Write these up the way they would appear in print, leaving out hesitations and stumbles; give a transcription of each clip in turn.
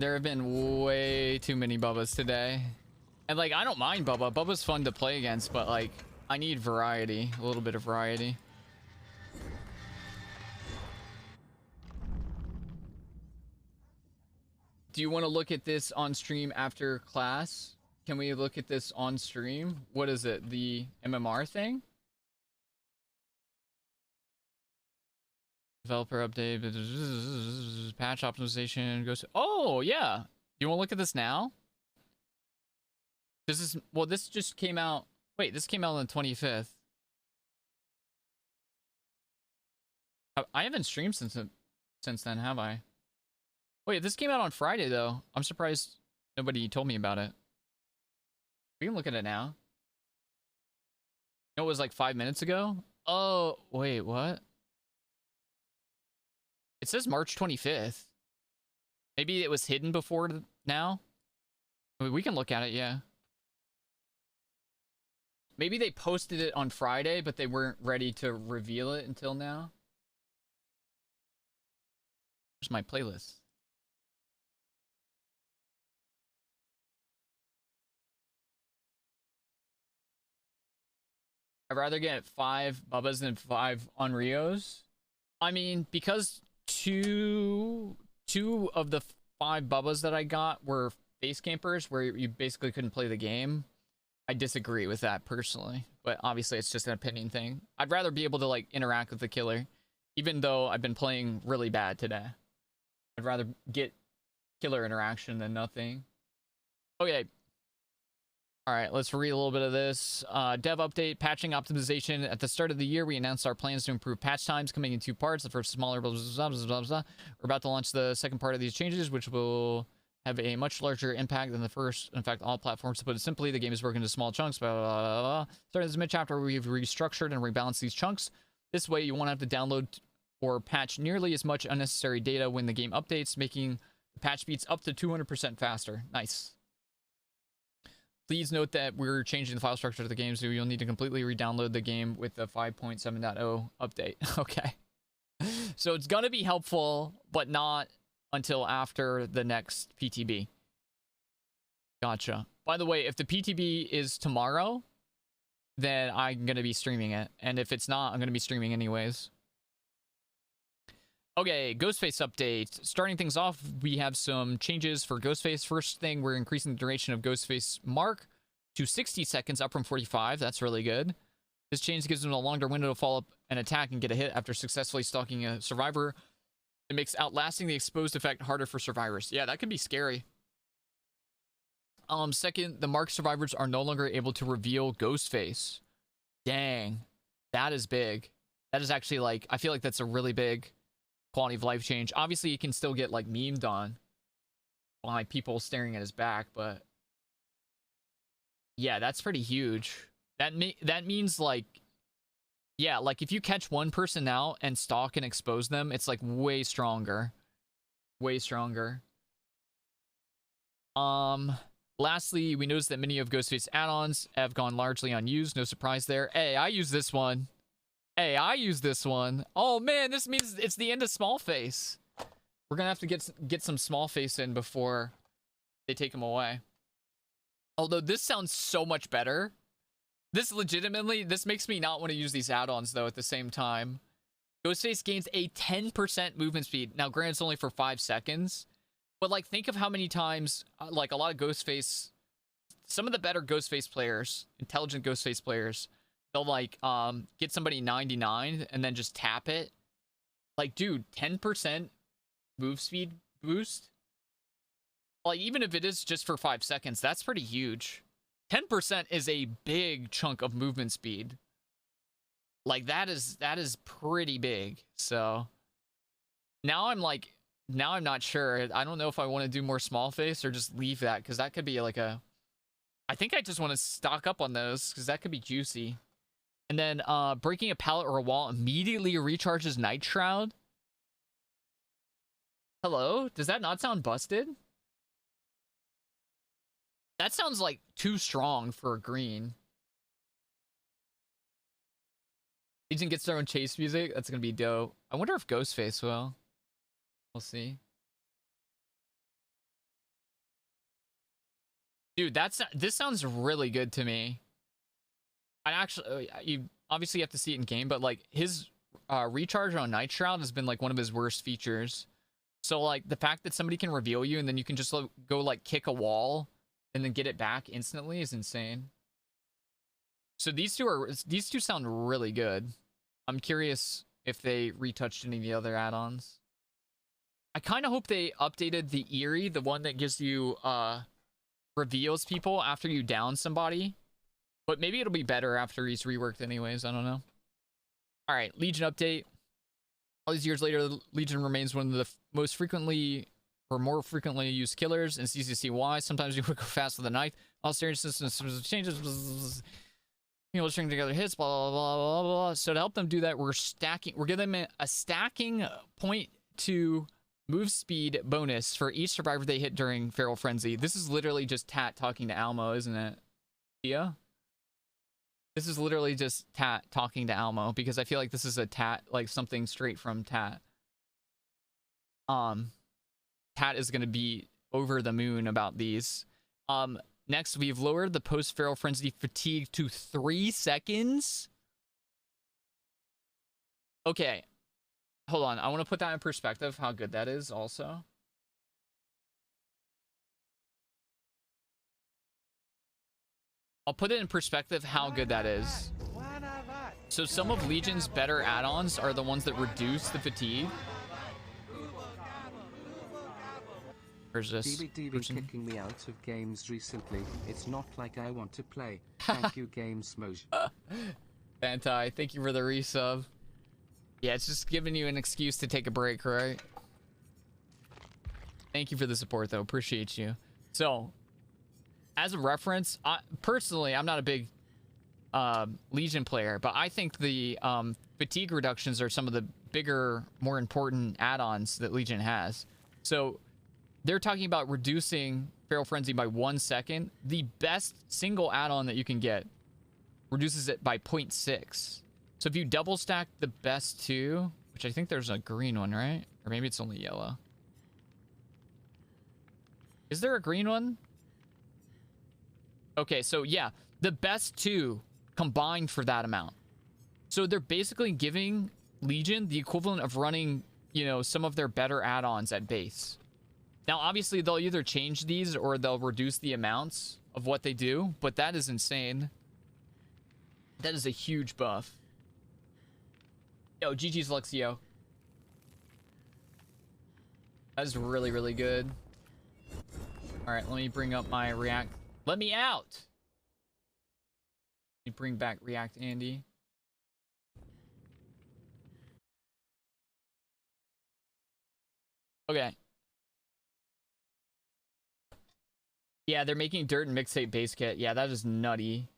There have been way too many Bubbas today. And like, I don't mind Bubba. Bubba's fun to play against, but like, I need variety. A little bit of variety. Do you want to look at this on stream after class? Can we look at this on stream? What is it? The MMR thing? Developer update. Patch optimization. Goes. Oh, yeah. You want to look at this now? This is... Well, this just came out... Wait, this came out on the 25th. I haven't streamed since then, have I? Wait, this came out on Friday, though. I'm surprised nobody told me about it. We can look at it now. It was like 5 minutes ago? Oh, wait, what? It says March 25th. Maybe it was hidden before now? I mean, we can look at it, yeah. Maybe they posted it on Friday, but they weren't ready to reveal it until now. Where's my playlist? I'd rather get 5 Bubbas than 5 Onryos. I mean, because two of the 5 Bubbas that I got were face campers, where you basically couldn't play the game. I disagree with that personally, but obviously it's just an opinion thing. I'd rather be able to like interact with the killer, even though I've been playing really bad today. I'd rather get killer interaction than nothing. Okay. All right, let's read a little bit of this. Dev update, patching optimization. At the start of the year, we announced our plans to improve patch times, coming in 2 parts. The first smaller, blah, blah, blah, blah, blah. We're about to launch the second part of these changes, which will have a much larger impact than the first. In fact, all platforms, to put it simply, the game is broken into small chunks. Blah, blah, blah, blah. Starting this mid-chapter, we've restructured and rebalanced these chunks. This way, you won't have to download or patch nearly as much unnecessary data when the game updates, making the patch speeds up to 200% faster. Nice. Please note that we're changing the file structure of the game, so you'll need to completely re-download the game with the 5.7.0 update. Okay. So it's going to be helpful, but not until after the next PTB. Gotcha. By the way, if the PTB is tomorrow, then I'm going to be streaming it. And if it's not, I'm going to be streaming anyways. Okay, Ghostface update. Starting things off, we have some changes for Ghostface. First thing, we're increasing the duration of Ghostface Mark to 60 seconds, up from 45. That's really good. This change gives them a longer window to follow up an attack and get a hit after successfully stalking a survivor. It makes outlasting the exposed effect harder for survivors. Yeah, that could be scary. Second, the Mark survivors are no longer able to reveal Ghostface. Dang, that is big. That is actually like, I feel like that's a really big quality of life change. Obviously, you can still get like memed on by people staring at his back, but yeah, that's pretty huge. That means like, yeah, like if you catch one person out and stalk and expose them, it's like way stronger. Way stronger. Lastly, we noticed that many of Ghostface add-ons have gone largely unused. No surprise there. Hey, I use this one. Hey, I use this one. Oh man, this means it's the end of small face. We're gonna have to get some small face in before they take him away. Although this sounds so much better. This legitimately, this makes me not want to use these add-ons though at the same time. Ghostface gains a 10% movement speed. Now granted, it's only for 5 seconds. But like, think of how many times, like a lot of Ghostface, some of the better Ghostface players, intelligent Ghostface players, they'll like get somebody 99 and then just tap it. Like, dude, 10% move speed boost. Like, even if it is just for 5 seconds, that's pretty huge. 10% is a big chunk of movement speed. Like, that is pretty big. So now I'm like, now I'm not sure. I don't know if I want to do more small face or just leave that, because that could be like a, I think I just want to stock up on those because that could be juicy. And then breaking a pallet or a wall immediately recharges Night Shroud. Hello? Does that not sound busted? That sounds like too strong for a green. Agent gets their own chase music. That's going to be dope. I wonder if Ghostface will. We'll see. Dude, this sounds really good to me. I actually, you obviously have to see it in game, but like his recharge on Night Shroud has been like one of his worst features. So like the fact that somebody can reveal you and then you can just go like kick a wall and then get it back instantly is insane. So these two sound really good. I'm curious if they retouched any of the other add-ons. I kind of hope they updated the Eerie, the one that gives you reveals people after you down somebody. But maybe it'll be better after he's reworked anyways. I don't know. All right, Legion update. All these years later, Legion remains one of the most frequently or more frequently used killers, and it's easy to see why. Sometimes you would go fast with a knife. All steering systems changes. You know, string together hits, blah, blah, blah, blah, blah. So to help them do that, we're giving them a stacking 0.2 move speed bonus for each survivor they hit during Feral Frenzy. This is literally just Tat talking to Almo, isn't it? Yeah. This is literally just Tat talking to Almo, because I feel like this is a Tat, like something straight from Tat. Tat is going to be over the moon about these. Next, we've lowered the post-Feral Frenzy fatigue to 3 seconds. Okay. Hold on. I want to put that in perspective, how good that is also. I'll put it in perspective how good that is. So some of Legion's better add-ons are the ones that reduce the fatigue. Where's this DB kicking me out of games recently. It's not like I want to play. Thank you, Games Motion. Bantai, thank you for the resub. Yeah, it's just giving you an excuse to take a break, right? Thank you for the support, though. Appreciate you. So, as a reference, personally, I'm not a big Legion player, but I think the fatigue reductions are some of the bigger, more important add-ons that Legion has. So, they're talking about reducing Feral Frenzy by 1 second. The best single add-on that you can get reduces it by 0.6. So if you double stack the best two, which I think there's a green one, right? Or maybe it's only yellow. Is there a green one? Okay, so yeah, the best two combined for that amount. So they're basically giving Legion the equivalent of running, you know, some of their better add-ons at base. Now, obviously, they'll either change these or they'll reduce the amounts of what they do, but that is insane. That is a huge buff. Yo, GG's Luxio. That is really, really good. All right, let me bring up my React. Let me out! Let me bring back React Andy. Okay. Yeah, they're making Dirt and Mixtape base kit. Yeah, that is nutty.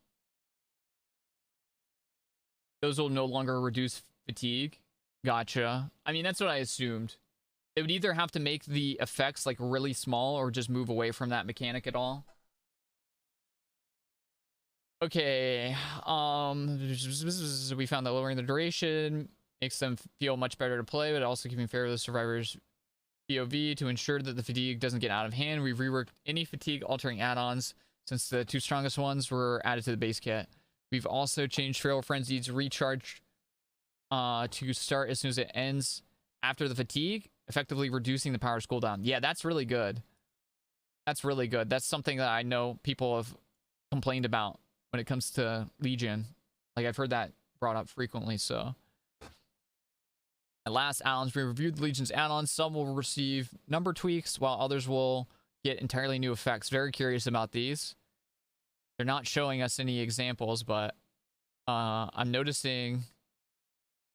Those will no longer reduce fatigue. Gotcha. I mean, that's what I assumed. They would either have to make the effects like really small or just move away from that mechanic at all. Okay. We found that lowering the duration makes them feel much better to play, but also keeping fair with the survivors' POV to ensure that the fatigue doesn't get out of hand. We've reworked any fatigue altering add-ons since the two strongest ones were added to the base kit. We've also changed Feral Frenzy's recharge to start as soon as it ends after the fatigue, effectively reducing the power's cooldown. Yeah, that's really good. That's really good. That's something that I know people have complained about when it comes to Legion. Like, I've heard that brought up frequently, so. At last add-ons, we reviewed the Legion's add-ons. Some will receive number tweaks, while others will get entirely new effects. Very curious about these. They're not showing us any examples, but I'm noticing...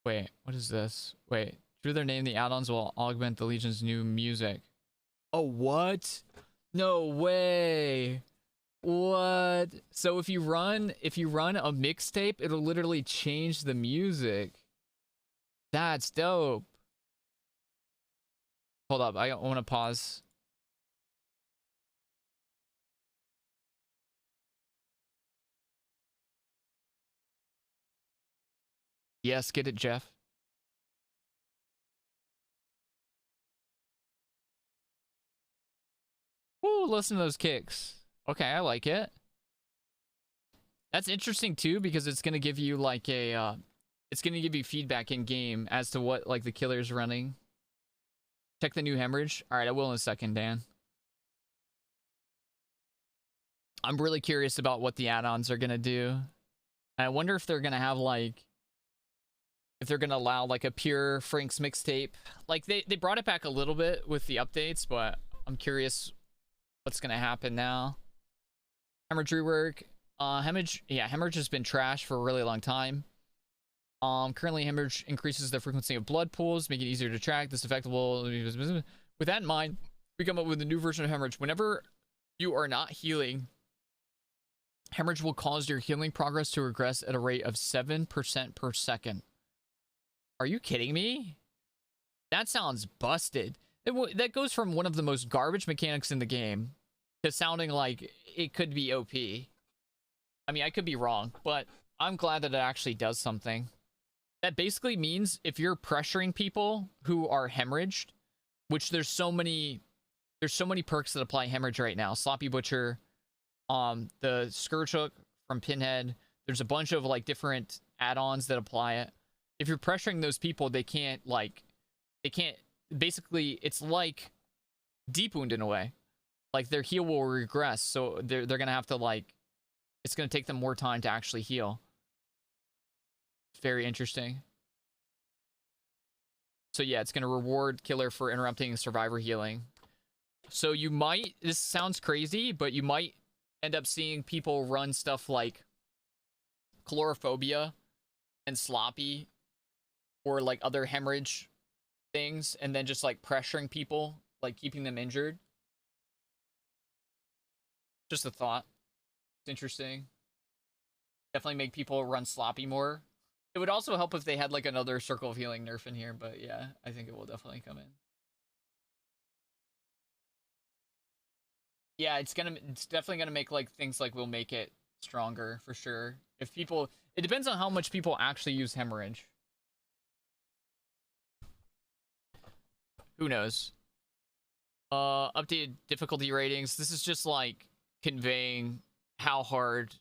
Wait, what is this? Wait, through their name, the add-ons will augment the Legion's new music. Oh, what? No way. What? So if you run a mixtape, it'll literally change the music. That's dope. Hold up, I want to pause. Yes, get it, Jeff. Woo, listen to those kicks. Okay, I like it. That's interesting too, because it's gonna give you like a it's gonna give you feedback in game as to what like the killer's running. Check the new hemorrhage. All right, I will in a second, Dan. I'm really curious about what the add-ons are gonna do. I wonder if they're gonna have like, if they're gonna allow like a pure Frank's mixtape. Like they brought it back a little bit with the updates, but I'm curious what's gonna happen now. Hemorrhage rework. Hemorrhage has been trash for a really long time. Currently hemorrhage increases the frequency of blood pools, making it easier to track. This effectable. With that in mind, we come up with a new version of hemorrhage. Whenever you are not healing, hemorrhage will cause your healing progress to regress at a rate of 7% per second. Are you kidding me? That sounds busted. That goes from one of the most garbage mechanics in the game to sounding like it could be OP. I mean, I could be wrong, but I'm glad that it actually does something. That basically means if you're pressuring people who are hemorrhaged, which there's so many perks that apply hemorrhage right now. Sloppy Butcher, the Scourge Hook from Pinhead. There's a bunch of like different add-ons that apply it. If you're pressuring those people, they can't basically, it's like Deep Wound in a way. Like their heal will regress, so they're gonna have to like, it's gonna take them more time to actually heal. Very interesting. So yeah, it's gonna reward killer for interrupting survivor healing. So you might, this sounds crazy, but you might end up seeing people run stuff like Chlorophobia and Sloppy or like other hemorrhage things, and then just like pressuring people, like keeping them injured. Just a thought. It's interesting. Definitely make people run Sloppy more. It would also help if they had like another Circle of Healing nerf in here, but yeah, I think it will definitely come in. Yeah, it's definitely gonna make like things like we'll make it stronger for sure. If people, it depends on how much people actually use hemorrhage. Who knows? Updated difficulty ratings. This is just like conveying how hard.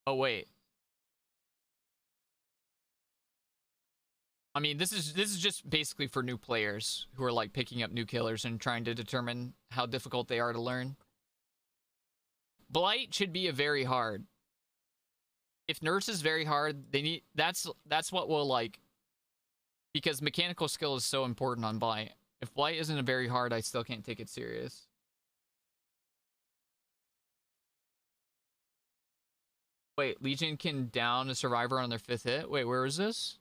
Oh wait. I mean, this is just basically for new players who are like picking up new killers and trying to determine how difficult they are to learn. Blight should be a very hard. If Nurse is very hard, they need, that's what will like, because mechanical skill is so important on Blight. If Blight isn't a very hard, I still can't take it serious. Wait, Legion can down a survivor on their 5th hit? Wait, where is this?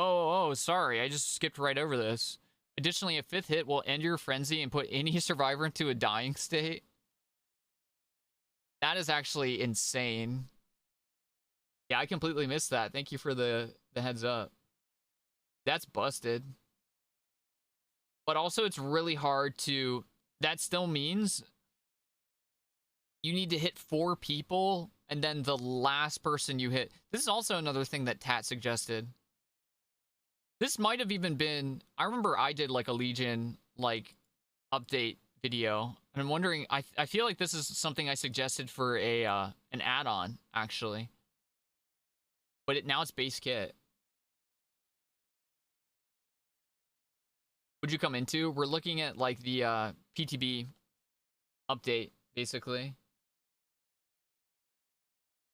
Oh, sorry. I just skipped right over this. Additionally, a 5th hit will end your frenzy and put any survivor into a dying state. That is actually insane. Yeah, I completely missed that. Thank you for the heads up. That's busted. But also, it's really hard to... That still means you need to hit 4 people, and then the last person you hit... This is also another thing that Tat suggested. This might have even been... I remember I did like a Legion like update video. And I'm wondering... I feel like this is something I suggested for a an add-on, actually. But now it's base kit. Would you come into? We're looking at like the PTB update, basically.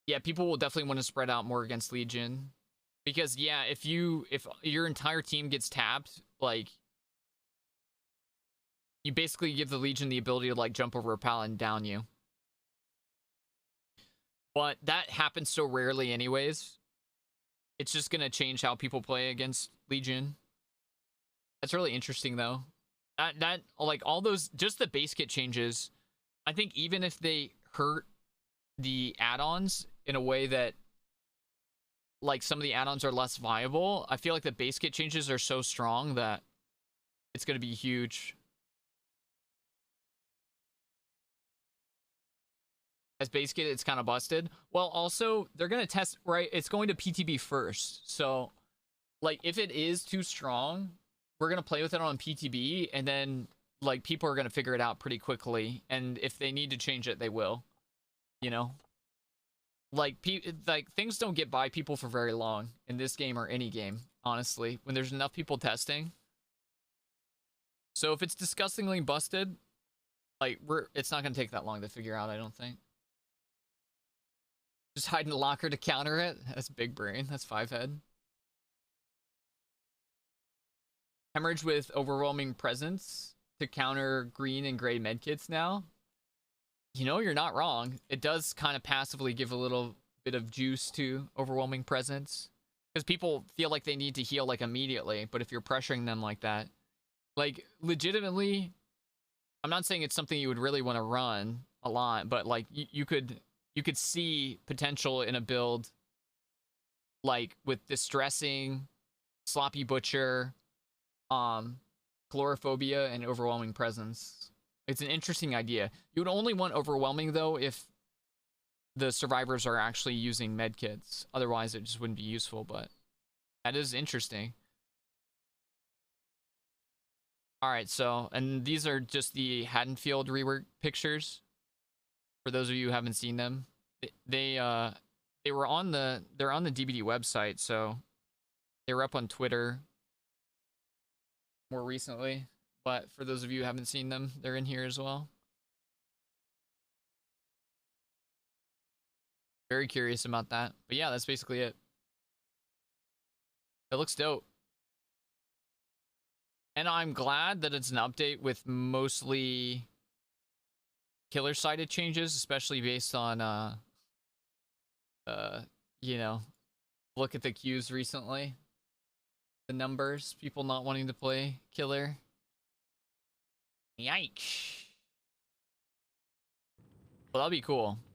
Yeah, people will definitely want to spread out more against Legion. Because yeah, if your entire team gets tapped, like you basically give the Legion the ability to like jump over a pallet and down you. But that happens so rarely anyways. It's just gonna change how people play against Legion. That's really interesting though. That like all those, just the base kit changes, I think even if they hurt the add-ons in a way that like some of the add-ons are less viable, I feel like the base kit changes are so strong that it's going to be huge. As base kit, it's kind of busted. Well, also, they're going to test, right? It's going to PTB first. So, like if it is too strong, we're gonna play with it on PTB, and then like people are gonna figure it out pretty quickly, and if they need to change it, they will. You know, like things don't get by people for very long in this game or any game, honestly. When there's enough people testing. So if it's disgustingly busted, like it's not gonna take that long to figure out, I don't think. Just hide in the locker to counter it. That's big brain. That's 5-head. Hemorrhage with overwhelming presence to counter green and gray medkits now. You know, you're not wrong. It does kind of passively give a little bit of juice to overwhelming presence. Because people feel like they need to heal like immediately. But if you're pressuring them like that, like legitimately, I'm not saying it's something you would really want to run a lot, but like you could see potential in a build like with distressing, sloppy butcher, chlorophobia, and overwhelming presence. It's an interesting idea. You would only want overwhelming though if the survivors are actually using medkits. Otherwise it just wouldn't be useful, but that is interesting. Alright, so, and these are just the Haddonfield rework pictures. For those of you who haven't seen them. They're on the DBD website, so they were up on Twitter more recently. But for those of you who haven't seen them, they're in here as well. Very curious about that. But yeah, that's basically it. It looks dope. And I'm glad that it's an update with mostly killer-sided changes, especially based on, you know, look at the queues recently. The numbers, people not wanting to play killer. Yikes. Well, that'll be cool.